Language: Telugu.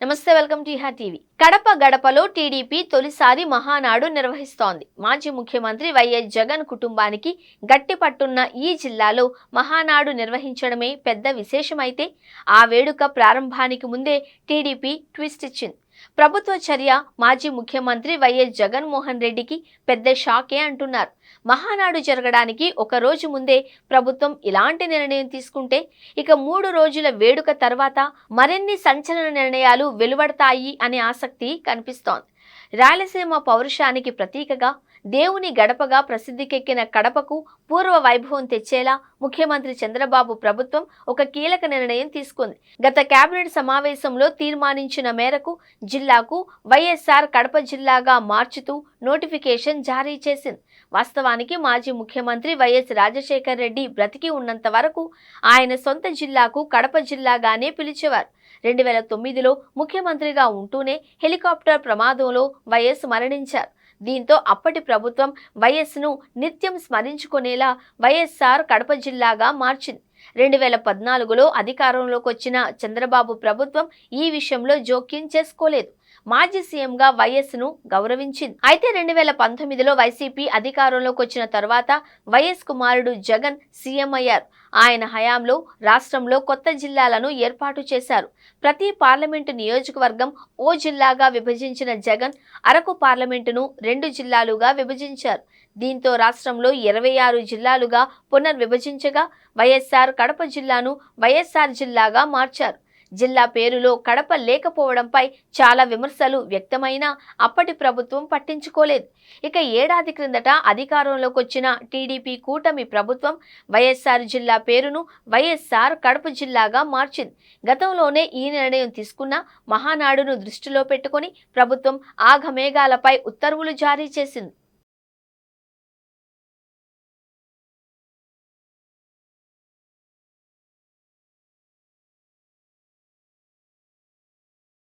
నమస్తే, welcome to Iha TV. Kadapa గడపలో టీడీపీ తొలిసారి మహానాడు నిర్వహిస్తోంది. మాజీ ముఖ్యమంత్రి వైఎస్ జగన్ కుటుంబానికి గట్టి పట్టున్న ఈ జిల్లాలో మహానాడు నిర్వహించడమే పెద్ద విశేషమైతే, ఆ వేడుక ప్రారంభానికి ముందే టీడీపీ ట్విస్ట్ ఇచ్చింది. ప్రభుత్వ చర్య మాజీ ముఖ్యమంత్రి వైఎస్ జగన్మోహన్ రెడ్డికి పెద్ద షాకే అంటున్నారు. మహానాడు జరగడానికి ఒక రోజు ముందే ప్రభుత్వం ఇలాంటి నిర్ణయం తీసుకుంటే, ఇక 3 రోజుల వేడుక తర్వాత మరిన్ని సంచలన నిర్ణయాలు వెలువడతాయి అనే ఆసక్తి కనిపిస్తోంది. రాయలసీమ పౌరుషానికి ప్రతీకగా, దేవుని గడపగా ప్రసిద్ధికెక్కిన కడపకు పూర్వ వైభవం తెచ్చేలా ముఖ్యమంత్రి చంద్రబాబు ప్రభుత్వం ఒక కీలక నిర్ణయం తీసుకుంది. గత కేబినెట్ సమావేశంలో తీర్మానించిన మేరకు జిల్లాకు వైఎస్ఆర్ కడప జిల్లాగా మార్చుతూ నోటిఫికేషన్ జారీ చేసింది. వాస్తవానికి మాజీ ముఖ్యమంత్రి వైఎస్ రాజశేఖర్ రెడ్డి బ్రతికి ఉన్నంత వరకు ఆయన సొంత జిల్లాకు కడప జిల్లాగానే పిలిచేవారు. 2009లో ముఖ్యమంత్రిగా ఉంటూనే హెలికాప్టర్ ప్రమాదంలో వైఎస్ మరణించారు. దీంతో అప్పటి ప్రభుత్వం వైఎస్ను నిత్యం స్మరించుకునేలా వైఎస్ఆర్ కడప జిల్లాగా మార్చింది. 2014లో అధికారంలోకి వచ్చిన చంద్రబాబు ప్రభుత్వం ఈ విషయంలో జోక్యం చేసుకోలేదు. మాజీ సీఎంగా వైఎస్ను గౌరవించింది. అయితే 2019లో వైసీపీ అధికారంలోకి వచ్చిన తర్వాత వైఎస్ కుమారుడు జగన్ సీఎం అయ్యారు. ఆయన హయాంలో రాష్ట్రంలో కొత్త జిల్లాలను ఏర్పాటు చేశారు. ప్రతి పార్లమెంటు నియోజకవర్గం ఓ జిల్లాగా విభజించిన జగన్ అరకు పార్లమెంటును 2 జిల్లాలుగా విభజించారు. దీంతో రాష్ట్రంలో 26 జిల్లాలుగా పునర్విభజించగా వైఎస్ఆర్ కడప జిల్లాను వైఎస్ఆర్ జిల్లాగా మార్చారు. జిల్లా పేరులో కడప లేకపోవడంపై చాలా విమర్శలు వ్యక్తమైనా అప్పటి ప్రభుత్వం పట్టించుకోలేదు. ఇక ఏడాది క్రిందట అధికారంలోకి వచ్చిన టీడీపీ కూటమి ప్రభుత్వం వైఎస్ఆర్ జిల్లా పేరును వైఎస్ఆర్ కడప జిల్లాగా మార్చింది. గతంలోనే ఈ నిర్ణయం తీసుకున్న మహానాడును దృష్టిలో పెట్టుకుని ప్రభుత్వం ఆఘమేఘాలపై ఉత్తర్వులు జారీ చేసింది.